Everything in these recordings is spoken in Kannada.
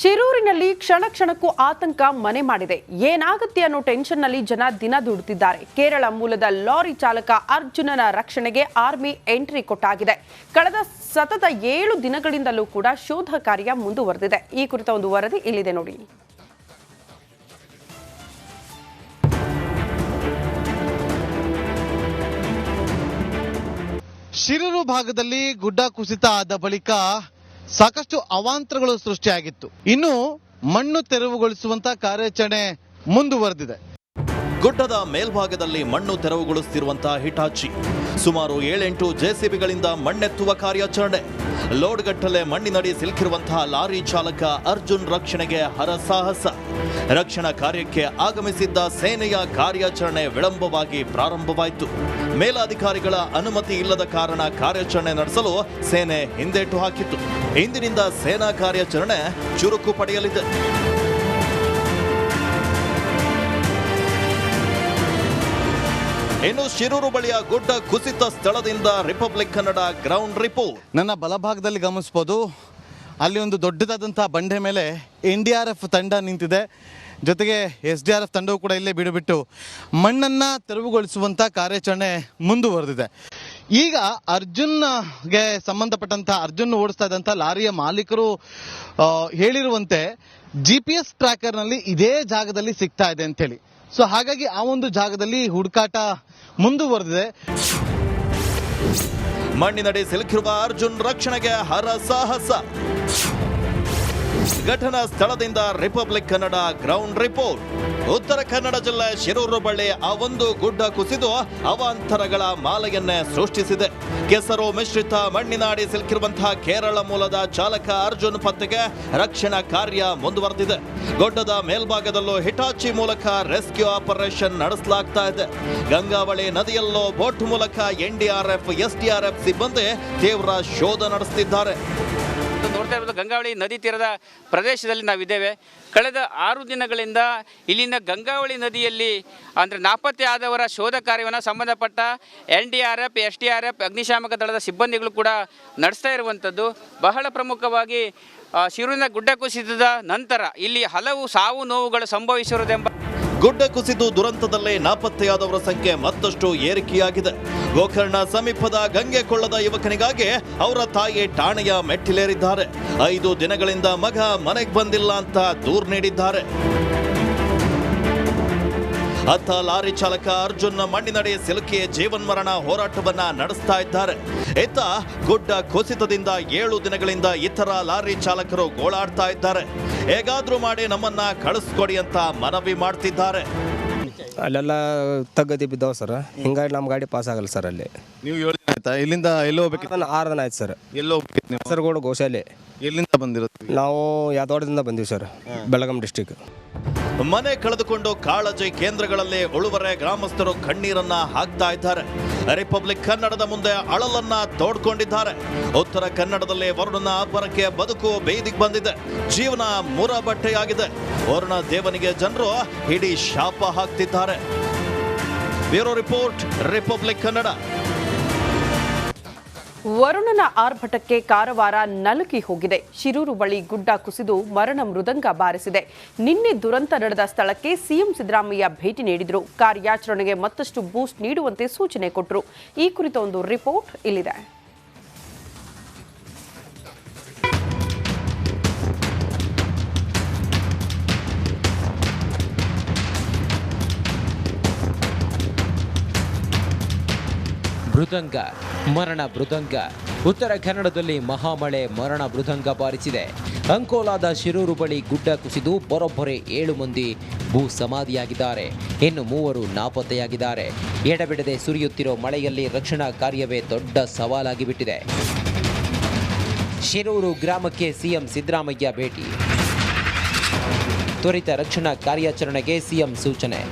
ಶಿರೂರಿನಲ್ಲಿ ಕ್ಷಣ ಕ್ಷಣಕ್ಕೂ ಆತಂಕ ಮನೆ ಮಾಡಿದೆ. ಏನಾಗುತ್ತೆ ಅನ್ನೋ ಟೆನ್ಷನ್ನಲ್ಲಿ ಜನ ದಿನ ದುಡಿದಿದ್ದಾರೆ. ಕೇರಳ ಮೂಲದ ಲಾರಿ ಚಾಲಕ ಅರ್ಜುನನ ರಕ್ಷಣೆಗೆ ಆರ್ಮಿ ಎಂಟ್ರಿ ಕೊಟ್ಟಾಗಿದೆ. ಕಳೆದ ಸತತ 7 ದಿನಗಳಿಂದಲೂ ಕೂಡ ಶೋಧ ಕಾರ್ಯ ಮುಂದುವರೆದಿದೆ. ಈ ಕುರಿತ ಒಂದು ವರದಿ ಇಲ್ಲಿದೆ ನೋಡಿ. ಶಿರೂರು ಭಾಗದಲ್ಲಿ ಗುಡ್ಡ ಕುಸಿತ ಆದ ಬಳಿಕ ಸಾಕಷ್ಟು ಅವಾಂತರಗಳು ಸೃಷ್ಟಿಯಾಗಿತ್ತು. ಇನ್ನು ಮಣ್ಣು ತೆರವುಗೊಳಿಸುವಂತ ಕಾರ್ಯಾಚರಣೆ ಮುಂದುವರೆದಿದೆ. ಗುಡ್ಡದ ಮೇಲ್ಭಾಗದಲ್ಲಿ ಮಣ್ಣು ತೆರವುಗೊಳಿಸುತ್ತಿರುವಂತಹ ಹಿಟಾಚಿ ಸುಮಾರು 7-8 ಜೆಸಿಬಿಗಳಿಂದ ಮಣ್ಣೆತ್ತುವ ಕಾರ್ಯಾಚರಣೆ. ಲೋಡ್ಗಟ್ಟಲೆ ಮಣ್ಣಿನಡಿ ಸಿಲುಕಿರುವಂತಹ ಲಾರಿ ಚಾಲಕ ಅರ್ಜುನ್ ರಕ್ಷಣೆಗೆ ಹರಸಾಹಸ. ರಕ್ಷಣಾ ಕಾರ್ಯಕ್ಕೆ ಆಗಮಿಸಿದ್ದ ಸೇನೆಯ ಕಾರ್ಯಾಚರಣೆ ವಿಳಂಬವಾಗಿ ಪ್ರಾರಂಭವಾಯಿತು. ಮೇಲಾಧಿಕಾರಿಗಳ ಅನುಮತಿ ಇಲ್ಲದ ಕಾರಣ ಕಾರ್ಯಾಚರಣೆ ನಡೆಸಲು ಸೇನೆ ಹಿಂದೇಟು ಹಾಕಿತ್ತು. ಇಂದಿನಿಂದ ಸೇನಾ ಕಾರ್ಯಾಚರಣೆ ಚುರುಕು ಪಡೆಯಲಿದೆ. ಇನ್ನು ಶಿರೂರು ಬಳಿಯ ಗುಡ್ಡ ಕುಸಿತ ಸ್ಥಳದಿಂದ ರಿಪಬ್ಲಿಕ್ ಕನ್ನಡ ಗ್ರೌಂಡ್ ರಿಪೋರ್ಟ್. ನನ್ನ ಬಲಭಾಗದಲ್ಲಿ ಗಮನಿಸಬಹುದು, ಅಲ್ಲಿ ಒಂದು ದೊಡ್ಡದಾದಂತಹ ಬಂಡೆ ಮೇಲೆ NDRF ತಂಡ ನಿಂತಿದೆ. ಜೊತೆಗೆ SDRF ತಂಡವು ಕೂಡ ಇಲ್ಲೇ ಬಿಡುಬಿಟ್ಟು ಮಣ್ಣನ್ನು ತೆರವುಗೊಳಿಸುವಂಥ ಕಾರ್ಯಾಚರಣೆ ಮುಂದುವರೆದಿದೆ. ಈಗ ಅರ್ಜುನ್ಗೆ ಸಂಬಂಧಪಟ್ಟಂಥ ಅರ್ಜುನ್ ಓಡಿಸ್ತಾ ಇದ್ದಂಥ ಲಾರಿಯ ಮಾಲೀಕರು ಹೇಳಿರುವಂತೆ GPS ಟ್ರ್ಯಾಕರ್ನಲ್ಲಿ ಇದೇ ಜಾಗದಲ್ಲಿ ಸಿಗ್ತಾ ಇದೆ ಅಂತೇಳಿ. ಸೊ ಹಾಗಾಗಿ ಆ ಒಂದು ಜಾಗದಲ್ಲಿ ಹುಡುಕಾಟ ಮುಂದುವರೆದಿದೆ. ಮಣ್ಣಿನಡಿ ಸಿಲುಕಿರುವ ಅರ್ಜುನ್ ರಕ್ಷಣೆಗೆ ಹರಸಾಹಸ. ಘಟನಾ ಸ್ಥಳದಿಂದ republic Kannada ground report. Uttara Kannada ಜಿಲ್ಲೆ ಶಿರೂರು ಬಳಿ ಆ ಒಂದು ಗುಡ್ಡ ಕುಸಿದು ಅವಾಂತರಗಳ ಮಾಲೆಯನ್ನೇ ಸೃಷ್ಟಿಸಿದೆ. ಕೆಸರು ಮಿಶ್ರಿತ ಮಣ್ಣಿನಾಡಿ ಸಿಲುಕಿರುವಂತಹ ಕೇರಳ ಮೂಲದ ಚಾಲಕ ಅರ್ಜುನ್ ಪತ್ತೆಗೆ ರಕ್ಷಣಾ ಕಾರ್ಯ ಮುಂದುವರೆದಿದೆ. ಗುಡ್ಡದ ಮೇಲ್ಭಾಗದಲ್ಲೂ ಹಿಟಾಚಿ ಮೂಲಕ ರೆಸ್ಕ್ಯೂ ಆಪರೇಷನ್ ನಡೆಸಲಾಗ್ತಾ ಇದೆ. ಗಂಗಾವಳಿ ನದಿಯಲ್ಲೂ ಬೋಟ್ ಮೂಲಕ NDRF SDRF ಸಿಬ್ಬಂದಿ ತೀವ್ರ ಶೋಧ ನಡೆಸುತ್ತಿದ್ದಾರೆ. ನೋಡ್ತಾ ಇರೋದು ಗಂಗಾವಳಿ ನದಿ ತೀರದ ಪ್ರದೇಶದಲ್ಲಿ ನಾವಿದ್ದೇವೆ. ಕಳೆದ 6 ದಿನಗಳಿಂದ ಇಲ್ಲಿನ ಗಂಗಾವಳಿ ನದಿಯಲ್ಲಿ ಅಂದರೆ ನಾಪತ್ತೆ ಆದವರ ಶೋಧ ಕಾರ್ಯವನ್ನು ಸಂಬಂಧಪಟ್ಟ NDRF SDRF ಅಗ್ನಿಶಾಮಕ ದಳದ ಸಿಬ್ಬಂದಿಗಳು ಕೂಡ ನಡೆಸ್ತಾ ಇರುವಂಥದ್ದು. ಬಹಳ ಪ್ರಮುಖವಾಗಿ ಶಿರೂರಿನ ಗುಡ್ಡ ಕುಸಿತದ ನಂತರ ಇಲ್ಲಿ ಹಲವು ಸಾವು ನೋವುಗಳು ಸಂಭವಿಸಿರುವುದೆಂಬ ಗುಡ್ಡ ಕುಸಿದು ದುರಂತದಲ್ಲೇ ನಾಪತ್ತೆಯಾದವರ ಸಂಖ್ಯೆ ಮತ್ತಷ್ಟು ಏರಿಕೆಯಾಗಿದೆ. ಗೋಕರ್ಣ ಸಮೀಪದ ಗಂಗೆಕೊಳ್ಳದ ಯುವಕನಿಗಾಗಿ ಅವರ ತಾಯಿ ಠಾಣೆಯ ಮೆಟ್ಟಿಲೇರಿದ್ದಾರೆ. 5 ದಿನಗಳಿಂದ ಮಗ ಮನೆಗೆ ಬಂದಿಲ್ಲ ಅಂತ ದೂರು ನೀಡಿದ್ದಾರೆ. ಅತ್ತ ಲಾರಿ ಚಾಲಕ ಅರ್ಜುನ್ ಮಣ್ಣಿನಡಿ ಸಿಲುಕಿ ಜೀವನ್ಮರಣ ಹೋರಾಟವನ್ನ ನಡೆಸ್ತಾ ಇದ್ದಾರೆ. ಇತ್ತ ಗುಡ್ಡ ಕುಸಿತದಿಂದ 7 ದಿನಗಳಿಂದ ಇತರ ಲಾರಿ ಚಾಲಕರು ಗೋಳಾಡ್ತಾ ಇದ್ದಾರೆ. ಹೇಗಾದ್ರೂ ಮಾಡಿ ನಮ್ಮನ್ನ ಕಳಿಸ್ಕೊಡಿ ಅಂತ ಮನವಿ ಮಾಡ್ತಿದ್ದಾರೆ. ಅಲ್ಲೆಲ್ಲ ತಗ್ಗದಿ ಬಿದ್ದಾವ ಸರ್, ಹಿಂಗಾಗಿ ನಮ್ಮ ಗಾಡಿ ಪಾಸ್ ಆಗಲ್ಲ ಸರ್. ಅಲ್ಲಿ ನೀವು 7 ದಿನ ಆಯ್ತಾ? ಇಲ್ಲಿಂದ ಎಲ್ಲೋ ಹೋಗ್ಬೇಕಿತ್ತು? 6 ದಿನ ಆಯ್ತು ಸರ್. ಎಲ್ಲೋ ಹೋಗ್ಬೇಕಿತ್ತು? ಕಾಸರಗೋಡು ಗೋಶಾಲೆ. ಎಲ್ಲಿಂದ ಬಂದಿರುತ್ತೆ? ನಾವು ಯಾದವಾಡದಿಂದ ಬಂದೀವಿ ಸರ್, ಬೆಳಗಾಂ ಡಿಸ್ಟಿಕ್. ಮನೆ ಕಳೆದುಕೊಂಡು ಕಾಳಜಿ ಕೇಂದ್ರಗಳಲ್ಲಿ ಉಳುವರೆ ಗ್ರಾಮಸ್ಥರು ಕಣ್ಣೀರನ್ನ ಹಾಕ್ತಾ ಇದ್ದಾರೆ. ರಿಪಬ್ಲಿಕ್ ಕನ್ನಡದ ಮುಂದೆ ಅಳಲನ್ನ ತೋಡ್ಕೊಂಡಿದ್ದಾರೆ. ಉತ್ತರ ಕನ್ನಡದಲ್ಲಿ ವರುಣನ ಅಬ್ಬರಕ್ಕೆ ಬದುಕು ಬೇದಿಗೆ ಬಂದಿದೆ. ಜೀವನ ಮುರಬಟ್ಟೆಯಾಗಿದೆ. ವರುಣ ದೇವನಿಗೆ ಜನರು ಹಿಡಿ ಶಾಪ ಹಾಕ್ತಿದ್ದಾರೆ. Bureau report, Republic Kannada. ವರುಣನ ಆರ್ಭಟಕ್ಕೆ ಕಾರವಾರ ನಲುಗಿ ಹೋಗಿದೆ. ಶಿರೂರು ಬಳಿ ಗುಡ್ಡ ಕುಸಿದು ಮರಣ ಮೃದಂಗ ಬಾರಿಸಿದೆ. ನಿನ್ನೆ ದುರಂತ ನಡೆದ ಸ್ಥಳಕ್ಕೆ ಸಿಎಂ ಸಿದ್ದರಾಮಯ್ಯ ಭೇಟಿ ನೀಡಿದ್ರು. ಕಾರ್ಯಾಚರಣೆಗೆ ಮತ್ತಷ್ಟು ಬೂಸ್ಟ್ ನೀಡುವಂತೆ ಸೂಚನೆ ಕೊಟ್ಟರು. ಈ ಕುರಿತ ಒಂದು ರಿಪೋರ್ಟ್ ಇಲ್ಲಿದೆ. ಮೃದಂಗ, ಮರಣ ಮೃದಂಗ. ಉತ್ತರ ಕನ್ನಡದಲ್ಲಿ ಮಹಾಮಳೆ ಮರಣ ಮೃದಂಗ ಬಾರಿಸಿದೆ. ಅಂಕೋಲಾದ ಶಿರೂರು ಬಳಿ ಗುಡ್ಡ ಕುಸಿದು ಬರೋಬ್ಬರಿ 7 ಮಂದಿ ಭೂ ಸಮಾಧಿಯಾಗಿದ್ದಾರೆ. ಇನ್ನು 3 ನಾಪತ್ತೆಯಾಗಿದ್ದಾರೆ. ಎಡಬಿಡದೆ ಸುರಿಯುತ್ತಿರೋ ಮಳೆಯಲ್ಲಿ ರಕ್ಷಣಾ ಕಾರ್ಯವೇ ದೊಡ್ಡ ಸವಾಲಾಗಿ ಬಿಟ್ಟಿದೆ. ಶಿರೂರು ಗ್ರಾಮಕ್ಕೆ ಸಿಎಂ ಸಿದ್ದರಾಮಯ್ಯ ಭೇಟಿ. ತ್ವರಿತ ರಕ್ಷಣಾ ಕಾರ್ಯಾಚರಣೆಗೆ ಸಿಎಂ ಸೂಚನೆ.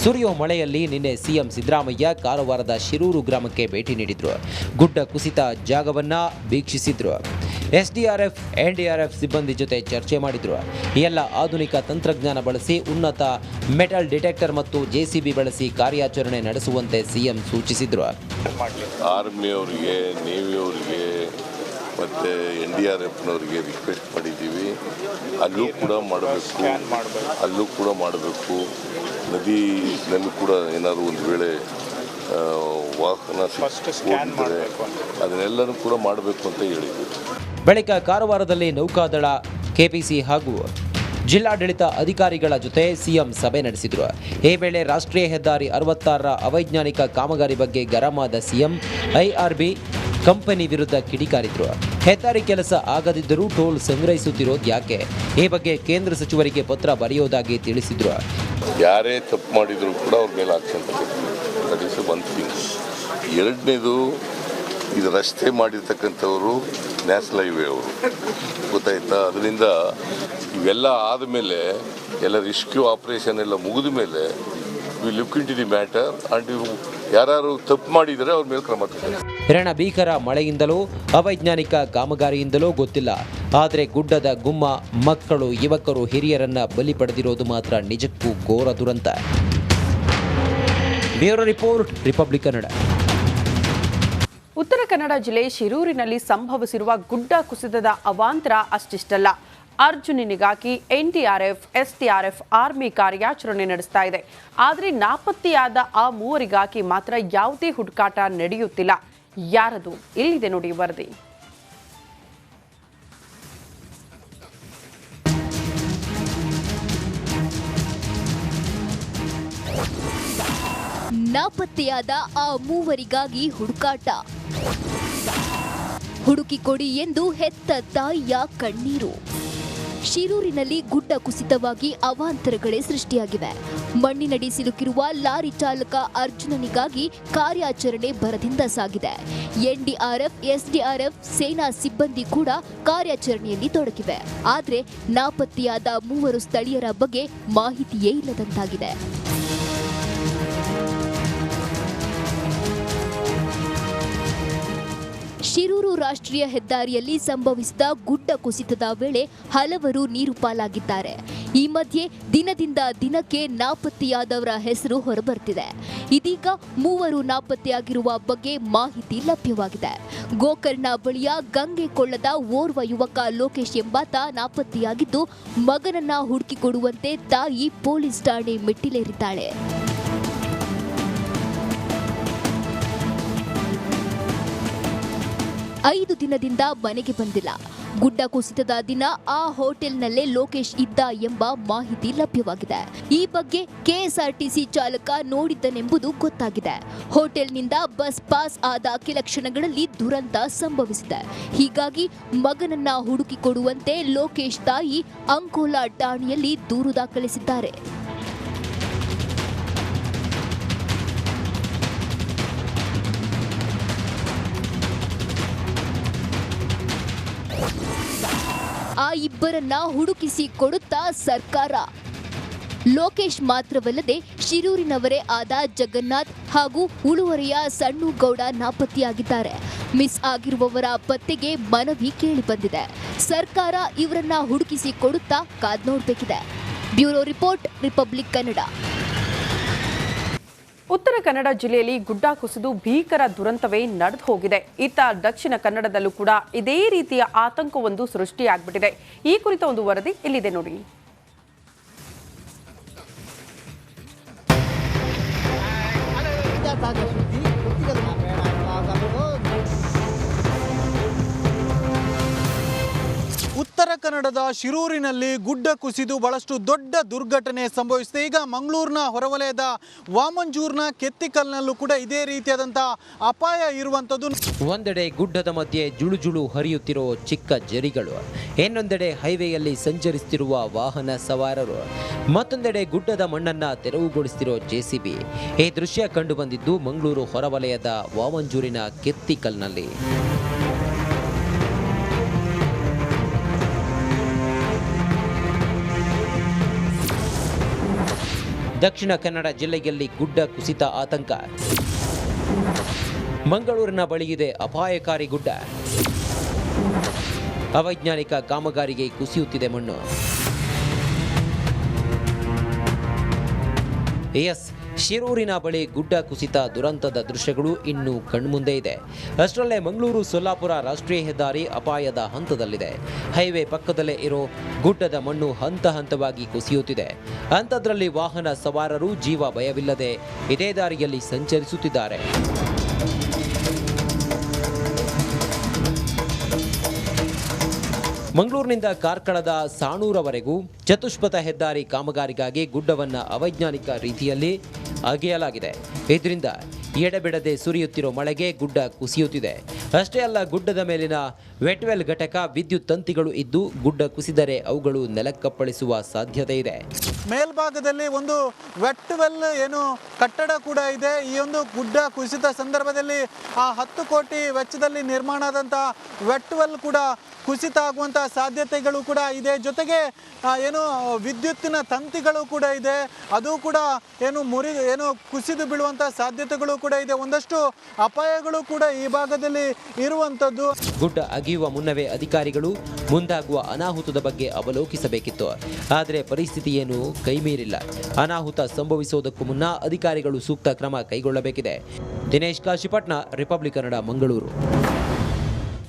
ಸುರಿಯೋ ಮಳೆಯಲ್ಲಿ ನಿನ್ನೆ ಸಿಎಂ ಸಿದ್ದರಾಮಯ್ಯ ಕಾರವಾರದ ಶಿರೂರು ಗ್ರಾಮಕ್ಕೆ ಭೇಟಿ ನೀಡಿದ್ರು. ಗುಡ್ಡ ಕುಸಿತ ಜಾಗವನ್ನ ವೀಕ್ಷಿಸಿದ್ರು. ಎಸ್ಡಿಆರ್ಎಫ್ ಎನ್ಡಿಆರ್ಎಫ್ ಸಿಬ್ಬಂದಿ ಜೊತೆ ಚರ್ಚೆ ಮಾಡಿದ್ರು. ಎಲ್ಲ ಆಧುನಿಕ ತಂತ್ರಜ್ಞಾನ ಬಳಸಿ ಉನ್ನತ ಮೆಟಲ್ ಡಿಟೆಕ್ಟರ್ ಮತ್ತು ಜೆಸಿಬಿ ಬಳಸಿ ಕಾರ್ಯಾಚರಣೆ ನಡೆಸುವಂತೆ ಸಿಎಂ ಸೂಚಿಸಿದ್ರು. ಆರ್ಮಿಯವರಿಗೆ, ನೇವಿಯವರಿಗೆ ಮತ್ತು NDRFನವರಿಗೆ ರಿಕ್ವೆಸ್ಟ್ ಮಾಡಿದ್ದೀವಿ. ಅಲ್ಲೂ ಕೂಡ ಮಾಡಬೇಕು. ನದಿನಲ್ಲೂ ಕೂಡ ಏನಾದರೂ ಒಂದು ವೇಳೆ ವಾಹನ ಹೋಗಿದ್ರೆ ಅದನ್ನೆಲ್ಲರೂ ಕೂಡ ಮಾಡಬೇಕು ಅಂತ ಹೇಳಿದ್ದೀವಿ. ಬಳಿಕ ಕಾರವಾರದಲ್ಲಿ ನೌಕಾದಳ, ಕೆಪಿಸಿ ಹಾಗೂ ಜಿಲ್ಲಾಡಳಿತ ಅಧಿಕಾರಿಗಳ ಜೊತೆ ಸಿಎಂ ಸಭೆ ನಡೆಸಿದರು. ಈ ವೇಳೆ ರಾಷ್ಟ್ರೀಯ ಹೆದ್ದಾರಿ 66ರ ಅವೈಜ್ಞಾನಿಕ ಕಾಮಗಾರಿ ಬಗ್ಗೆ ಗರಂ ಆದ ಸಿಎಂ ಐಆರ್ಬಿ ಕಂಪನಿ ವಿರುದ್ಧ ಕಿಡಿಕಾರಿದ್ರು. ಹೆದ್ದಾರಿ ಕೆಲಸ ಆಗದಿದ್ದರೂ ಟೋಲ್ ಸಂಗ್ರಹಿಸುತ್ತಿರೋದು ಯಾಕೆ? ಈ ಬಗ್ಗೆ ಕೇಂದ್ರ ಸಚಿವರಿಗೆ ಪತ್ರ ಬರೆಯೋದಾಗಿ ತಿಳಿಸಿದ್ರು. ಯಾರೇ ತಪ್ಪು ಮಾಡಿದರೂ ಕೂಡ ಅವ್ರ ಮೇಲೆ ಆಕ್ಷನ್ ತಗೋಬೇಕು. That is one thing. ಎರಡನೇದು, ಇದು ರಸ್ತೆ ಮಾಡಿರ್ತಕ್ಕಂಥವರು ನ್ಯಾಷನಲ್ ಹೈವೇ ಅವರು, ಗೊತ್ತಾಯ್ತಾ? ಅದರಿಂದ ಇವೆಲ್ಲ ಆದಮೇಲೆ ಎಲ್ಲ ರೆಸ್ಕ್ಯೂ ಆಪರೇಷನ್ ಎಲ್ಲ ಮುಗಿದ ಮೇಲೆ we look into the matter and ಯಾರು ತಪ್ಪು ಮಾಡಿದರೆ ಅವ್ರ ಮೇಲೆ ಕ್ರಮ ತಗೊಳ್ಳಿ. ರಣ ಭೀಕರ ಮಳೆಯಿಂದಲೋ ಅವೈಜ್ಞಾನಿಕ ಕಾಮಗಾರಿಯಿಂದಲೋ ಗೊತ್ತಿಲ್ಲ, ಆದರೆ ಗುಡ್ಡದ ಗುಮ್ಮ ಮಕ್ಕಳು, ಯುವಕರು, ಹಿರಿಯರನ್ನ ಬಲಿ ಪಡೆದಿರೋದು ಮಾತ್ರ ನಿಜಕ್ಕೂ ಘೋರ ದುರಂತ. Bureau report, Republic Kannada. Uttara Kannada ಜಿಲ್ಲೆ ಶಿರೂರಿನಲ್ಲಿ ಸಂಭವಿಸಿರುವ ಗುಡ್ಡ ಕುಸಿತದ ಅವಾಂತರ ಅಷ್ಟಿಷ್ಟಲ್ಲ. ಅರ್ಜುನನಿಗಾಗಿ NDRF, SDRF, ಆರ್ಮಿ ಕಾರ್ಯಾಚರಣೆ ನಡೆಸ್ತಾ ಇದೆ. ಆದರೆ ನಾಪತ್ತೆಯಾದ ಆ ಮೂವರಿಗಾಗಿ ಮಾತ್ರ ಯಾವುದೇ ಹುಡುಕಾಟ ನಡೆಯುತ್ತಿಲ್ಲ. ಯಾರದು? ಇಲ್ಲಿದೆ ನೋಡಿ ವರದಿ. ನಾಪತ್ತೆಯಾದ ಆ ಮೂವರಿಗಾಗಿ ಹುಡುಕಾಟ. ಹುಡುಕಿಕೊಡಿ ಎಂದು ಹೆತ್ತ ತಾಯಿಯ ಕಣ್ಣೀರು. ಶಿರೂರಿನಲ್ಲಿ ಗುಡ್ಡ ಕುಸಿತವಾಗಿ ಅವಾಂತರಗಳೇ ಸೃಷ್ಟಿಯಾಗಿವೆ. ಮಣ್ಣಿನಡಿ ಸಿಲುಕಿರುವ ಲಾರಿ ಚಾಲಕ ಅರ್ಜುನನಿಗಾಗಿ ಕಾರ್ಯಾಚರಣೆ ಭರದಿಂದ ಸಾಗಿದೆ. NDRF, SDRF ಸೇನಾ ಸಿಬ್ಬಂದಿ ಕೂಡ ಕಾರ್ಯಾಚರಣೆಯಲ್ಲಿ ತೊಡಗಿವೆ. ಆದರೆ ನಾಪತ್ತೆಯಾದ ಮೂವರು ಸ್ಥಳೀಯರ ಬಗ್ಗೆ ಮಾಹಿತಿಯೇ ಇಲ್ಲದಂತಾಗಿದೆ. ಶಿರೂರು ರಾಷ್ಟ್ರೀಯ ಹೆದ್ದಾರಿಯಲ್ಲಿ ಸಂಭವಿಸಿದ ಗುಡ್ಡ ಕುಸಿತದ ವೇಳೆ ಹಲವರು ನೀರು ಪಾಲಾಗಿದ್ದಾರೆ. ಈ ಮಧ್ಯೆ ದಿನದಿಂದ ದಿನಕ್ಕೆ ನಾಪತ್ತೆಯಾದವರ ಹೆಸರು ಹೊರಬರ್ತಿದೆ. ಇದೀಗ ಮೂವರು ನಾಪತ್ತೆಯಾಗಿರುವ ಬಗ್ಗೆ ಮಾಹಿತಿ ಲಭ್ಯವಾಗಿದೆ. ಗೋಕರ್ಣ ಬಳಿಯ ಗಂಗೆ ಕೊಳ್ಳದ ಓರ್ವ ಯುವಕ ಲೋಕೇಶ್ ಎಂಬಾತ ನಾಪತ್ತೆಯಾಗಿದ್ದು, ಮಗನನ್ನ ಹುಡುಕಿಕೊಡುವಂತೆ ತಾಯಿ ಪೊಲೀಸ್ ಠಾಣೆ ಮೆಟ್ಟಿಲೇರಿದ್ದಾಳೆ. ಐದು ದಿನದಿಂದ ಮನೆಗೆ ಬಂದಿಲ್ಲ. ಗುಡ್ಡ ಕುಸಿತದ ದಿನ ಆ ಹೋಟೆಲ್ನಲ್ಲೇ ಲೋಕೇಶ್ ಇದ್ದ ಎಂಬ ಮಾಹಿತಿ ಲಭ್ಯವಾಗಿದೆ. ಈ ಬಗ್ಗೆ ಕೆಎಸ್ಆರ್ಟಿಸಿ ಚಾಲಕ ನೋಡಿದ್ದನೆಂಬುದು ಗೊತ್ತಾಗಿದೆ. ಹೋಟೆಲ್ನಿಂದ ಬಸ್ ಪಾಸ್ ಆದ ಕೆಲ ಕ್ಷಣಗಳಲ್ಲಿ ದುರಂತ ಸಂಭವಿಸಿದೆ. ಹೀಗಾಗಿ ಮಗನನ್ನ ಹುಡುಕಿಕೊಡುವಂತೆ ಲೋಕೇಶ್ ತಾಯಿ ಅಂಕೋಲಾ ಠಾಣೆಯಲ್ಲಿ ದೂರು ದಾಖಲಿಸಿದ್ದಾರೆ. ಆ ಇಬ್ಬರನ್ನ ಹುಡುಕಿಸಿ ಕೊಡುತ್ತಾ ಸರ್ಕಾರ. ಲೋಕೇಶ್ ಮಾತ್ರವಲ್ಲದೆ ಶಿರೂರಿನವರೇ ಆದ ಜಗನ್ನಾಥ್ ಹಾಗೂ ಉಳುವರೆಯ ಸಣ್ಣುಗೌಡ ನಾಪತ್ತೆಯಾಗಿದ್ದಾರೆ. ಮಿಸ್ ಆಗಿರುವವರ ಪತ್ತೆಗೆ ಮನವಿ ಕೇಳಿ ಬಂದಿದೆ. ಸರ್ಕಾರ ಇವರನ್ನ ಹುಡುಕಿಸಿ ಕೊಡುತ್ತಾ ಕಾದ್ ನೋಡಬೇಕಿದೆ. Bureau report, Republic Kannada. Uttara Kannada ಜಿಲ್ಲೆಯಲ್ಲಿ ಗುಡ್ಡ ಕುಸಿದು ಭೀಕರ ದುರಂತವೇ ನಡೆದು ಹೋಗಿದೆ. ಇತ್ತ ದಕ್ಷಿಣ ಕನ್ನಡದಲ್ಲೂ ಕೂಡ ಇದೇ ರೀತಿಯ ಆತಂಕವೊಂದು ಸೃಷ್ಟಿಯಾಗ್ಬಿಟ್ಟಿದೆ. ಈ ಕುರಿತ ಒಂದು ವರದಿ ಇಲ್ಲಿದೆ ನೋಡಿ. ಉತ್ತರ ಕನ್ನಡದ ಶಿರೂರಿನಲ್ಲಿ ಗುಡ್ಡ ಕುಸಿದು ಬಹಳಷ್ಟು ದೊಡ್ಡ ದುರ್ಘಟನೆ ಸಂಭವಿಸಿದೆ. ಈಗ ಮಂಗಳೂರಿನ ಹೊರವಲಯದ ವಾಮಂಜೂರಿನ ಕೆತ್ತಿಕಲ್ನಲ್ಲೂ ಕೂಡ ಇದೇ ರೀತಿಯಾದಂಥ ಅಪಾಯ ಇರುವಂಥದ್ದು. ಒಂದೆಡೆ ಗುಡ್ಡದ ಮಧ್ಯೆ ಜುಳುಜುಳು ಹರಿಯುತ್ತಿರೋ ಚಿಕ್ಕ ಜರಿಗಳು, ಇನ್ನೊಂದೆಡೆ ಹೈವೇಯಲ್ಲಿ ಸಂಚರಿಸುತ್ತಿರುವ ವಾಹನ ಸವಾರರು, ಮತ್ತೊಂದೆಡೆ ಗುಡ್ಡದ ಮಣ್ಣನ್ನ ತೆರವುಗೊಳಿಸುತ್ತಿರೋ ಜೆಸಿಬಿ. ಈ ದೃಶ್ಯ ಕಂಡು ಬಂದಿದ್ದು ಮಂಗಳೂರು ಹೊರವಲಯದ ವಾಮಂಜೂರಿನ ಕೆತ್ತಿಕಲ್ನಲ್ಲಿ. ದಕ್ಷಿಣ ಕನ್ನಡ ಜಿಲ್ಲೆಯಲ್ಲಿ ಗುಡ್ಡ ಕುಸಿತ ಆತಂಕ. ಮಂಗಳೂರಿನ ಬಳಿಯಿದೆ ಅಪಾಯಕಾರಿ ಗುಡ್ಡ. ಅವೈಜ್ಞಾನಿಕ ಕಾಮಗಾರಿಗೆ ಕುಸಿಯುತ್ತಿದೆ ಮಣ್ಣು. ಎಸ್, ಶಿರೂರಿನ ಬಳಿ ಗುಡ್ಡ ಕುಸಿತ ದುರಂತದ ದೃಶ್ಯಗಳು ಇನ್ನೂ ಕಣ್ಮುಂದೆ ಇದೆ. ಅಷ್ಟರಲ್ಲೇ ಮಂಗಳೂರು ಸೊಲ್ಲಾಪುರ ರಾಷ್ಟ್ರೀಯ ಹೆದ್ದಾರಿ ಅಪಾಯದ ಹಂತದಲ್ಲಿದೆ. ಹೈವೇ ಪಕ್ಕದಲ್ಲೇ ಇರೋ ಗುಡ್ಡದ ಮಣ್ಣು ಹಂತ ಹಂತವಾಗಿ ಕುಸಿಯುತ್ತಿದೆ. ಅಂಥದ್ರಲ್ಲಿ ವಾಹನ ಸವಾರರು ಜೀವ ಭಯವಿಲ್ಲದೆ ಇದೇ ದಾರಿಯಲ್ಲಿ ಸಂಚರಿಸುತ್ತಿದ್ದಾರೆ. ಮಂಗಳೂರಿನಿಂದ ಕಾರ್ಕಳದ ಸಾಣೂರವರೆಗೂ ಚತುಷ್ಪಥ ಹೆದ್ದಾರಿ ಕಾಮಗಾರಿಗಾಗಿ ಗುಡ್ಡವನ್ನು ಅವೈಜ್ಞಾನಿಕ ರೀತಿಯಲ್ಲಿ ಅಗೆಯಲಾಗಿದೆ. ಇದರಿಂದ ಎಡೆಬಿಡದೆ ಸುರಿಯುತ್ತಿರೋ ಮಳೆಗೆ ಗುಡ್ಡ ಕುಸಿಯುತ್ತಿದೆ. ಅಷ್ಟೇ ಅಲ್ಲ, ಗುಡ್ಡದ ಮೇಲಿನ ವೆಟ್ವೆಲ್ ಘಟಕ, ವಿದ್ಯುತ್ ತಂತಿಗಳು ಇದ್ದು ಗುಡ್ಡ ಕುಸಿದರೆ ಅವುಗಳು ನೆಲಕ್ಕಪ್ಪಳಿಸುವ ಸಾಧ್ಯತೆ ಇದೆ. ಮೇಲ್ಭಾಗದಲ್ಲಿ ಒಂದು ವೆಟ್ವೆಲ್ ಏನು ಕಟ್ಟಡ ಕೂಡ ಇದೆ. ಈ ಒಂದು ಗುಡ್ಡ ಕುಸಿತ ಸಂದರ್ಭದಲ್ಲಿ ಆ 10 ಕೋಟಿ ವೆಚ್ಚದಲ್ಲಿ ನಿರ್ಮಾಣ ಆದಂಥ ವೆಟ್ವೆಲ್ ಕೂಡ ಕುಸಿತ ಆಗುವಂಥ ಸಾಧ್ಯತೆಗಳು ಕೂಡ ಇದೆ. ಜೊತೆಗೆ ಏನು ವಿದ್ಯುತ್ತಿನ ತಂತಿಗಳು ಕೂಡ ಇದೆ, ಅದು ಕೂಡ ಏನು ಕುಸಿದು ಬೀಳುವಂಥ ಸಾಧ್ಯತೆಗಳು ಕೂಡ ಇದೆ. ಒಂದಷ್ಟು ಅಪಾಯಗಳು ಕೂಡ ಈ ಭಾಗದಲ್ಲಿ ಇರುವಂಥದ್ದು. ಗುಡ್ಡ ಅಗೆಯುವ ಮುನ್ನವೇ ಅಧಿಕಾರಿಗಳು ಮುಂದಾಗುವ ಅನಾಹುತದ ಬಗ್ಗೆ ಅವಲೋಕಿಸಬೇಕಿತ್ತು. ಆದರೆ ಪರಿಸ್ಥಿತಿ ಏನು ಕೈಮೀರಿಲ್ಲ. ಅನಾಹುತ ಸಂಭವಿಸುವುದಕ್ಕೂ ಮುನ್ನ ಅಧಿಕಾರಿಗಳು ಸೂಕ್ತ ಕ್ರಮ ಕೈಗೊಳ್ಳಬೇಕಿದೆ. ದಿನೇಶ್ ಕಾಶಿಪಟ್ನ, ರಿಪಬ್ಲಿಕ್ ಕನ್ನಡ, ಮಂಗಳೂರು.